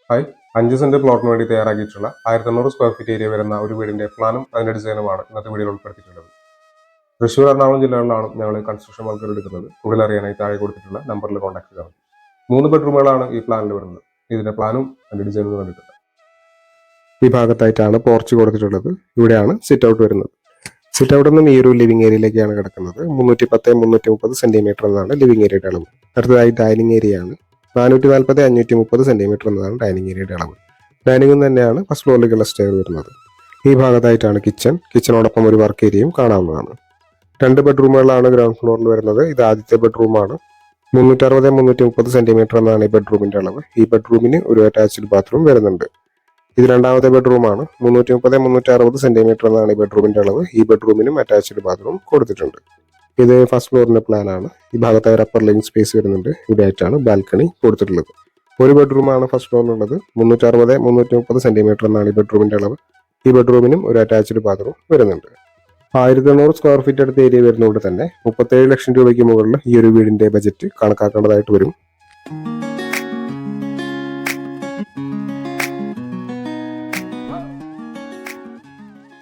Hi, 5 saint പ്ലോട്ടിന് വേണ്ടി തയ്യാറാക്കിയിട്ടുള്ള 1500 square feet area വരുന്ന ഒരു വീടിന്റെ പ്ലാനും അതിന്റെ ഡിസൈനുമാണ് ഇന്നത്തെ വീഡിയോയിൽ ഉൾപ്പെടുത്തിയിട്ടുള്ളത്. തൃശ്ശൂർ, എറണാകുളം ജില്ലകളിലാണ് ഞങ്ങൾ കൺസ്ട്രക്ഷൻ വർക്കുകൾ എടുക്കുന്നത്. കൂടുതൽ അറിയാനായി താഴെ കൊടുത്തിട്ടുള്ള നമ്പറിൽ കോൺടാക്ട് ചെയ്താൽ മതി. 3 ബെഡ്റൂമുകളാണ് ഈ പ്ലാനിൽ വരുന്നത്. ഇതിന്റെ പ്ലാനും അതിന്റെ ഡിസൈനും കണ്ടിട്ടുണ്ട്. ഈ ഭാഗത്തായിട്ടാണ് പോർച്ച് കൊടുത്തിട്ടുള്ളത്. ഇവിടെയാണ് സിറ്റ് ഔട്ട് വരുന്നത്. സിറ്റ് ഔട്ടിൽ നിന്നും ഈ ഒരു ലിവിംഗ് ഏരിയയിലേക്കാണ് കിടക്കുന്നത്. 310-330 സെന്റിമീറ്റർ എന്നതാണ് ലിവിംഗ് ഏരിയയുടെ അളവ്. അടുത്തതായി ഡൈനിങ് ഏരിയ ആണ്. 440-530 സെന്റിമീറ്റർ എന്നതാണ് ഡൈനിങ് ഏരിയയുടെ അളവ്. ഡൈനിങ്ങും തന്നെയാണ് ഫസ്റ്റ് ഫ്ലോറിലേക്കുള്ള സ്റ്റെയർ വരുന്നത്. ഈ ഭാഗത്തായിട്ടാണ് കിച്ചണോടൊപ്പം ഒരു വർക്ക് ഏരിയയും കാണാവുന്നതാണ്. 2 ബെഡ്റൂമുകളാണ് ഗ്രൗണ്ട് ഫ്ലോറിൽ വരുന്നത്. ഇത് ആദ്യത്തെ ബെഡ്റൂമാണ്. 360-330 സെന്റിമീറ്റർ എന്നാണ് ഈ ബെഡ്റൂമിന്റെ അളവ്. ഈ ബെഡ്റൂമിന് ഒരു അറ്റാച്ച്ഡ് ബാത്റൂം വരുന്നുണ്ട്. ഇത് രണ്ടാമത്തെ ബെഡ്റൂമാണ്. 330-360 സെന്റിമീറ്റർ എന്നാണ് ഈ ബെഡ്റൂമിന്റെ അളവ്. ഈ ബെഡ്റൂമിനും അറ്റാച്ച്ഡ് ബാത്റൂം കൊടുത്തിട്ടുണ്ട്. ഇത് ഫസ്റ്റ് ഫ്ലോറിന്റെ പ്ലാൻ ആണ്. ഈ ഭാഗത്തായി ഒരു അപ്പർ ലിവിംഗ് സ്പേസ് വരുന്നുണ്ട്. ഇവിടെ ആയിട്ടാണ് ബാൽക്കണി കൊടുത്തിട്ടുള്ളത്. ഒരു ബെഡ്റൂമാണ് ഫസ്റ്റ് ഫ്ലോറിലുള്ളത്. 360-330 സെന്റിമീറ്റർ എന്നാണ് ഈ ബെഡ്റൂമിന്റെ അളവ്. ഈ ബെഡ്റൂമിനും ഒരു അറ്റാച്ച്ഡ് ബാത്റൂം വരുന്നുണ്ട്. 1500 സ്ക്വയർ ഫീറ്റ് അടുത്ത ഏരിയ വരുന്നതുകൊണ്ട് തന്നെ 37 ലക്ഷം രൂപയ്ക്ക് മുകളിൽ ഈ ഒരു വീടിന്റെ ബജറ്റ് കണക്കാക്കേണ്ടതായിട്ട് വരും.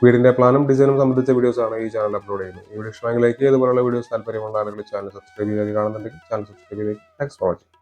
വീടിന്റെ പ്ലാനും ഡിസൈനും സംബന്ധിച്ച വീഡിയോസ് ആണ് ഈ ചാനൽ അപ്ലോഡ് ചെയ്യുന്നത്. ഈ വീഡിയോ ഇഷ്ടമെങ്കിൽ ലൈക്ക് ചെയ്തുപോലുള്ള വീഡിയോസ് താല്പര്യമുള്ള ആളുകൾ ചാനൽ സബ്സ്ക്രൈബ് ചെയ്ത് കാണുന്നുണ്ടെങ്കിൽ ചാനൽ സബ്സ്ക്രൈബ് ചെയ്ത് താങ്ക്സ് ഫോർ വാച്ചിങ്.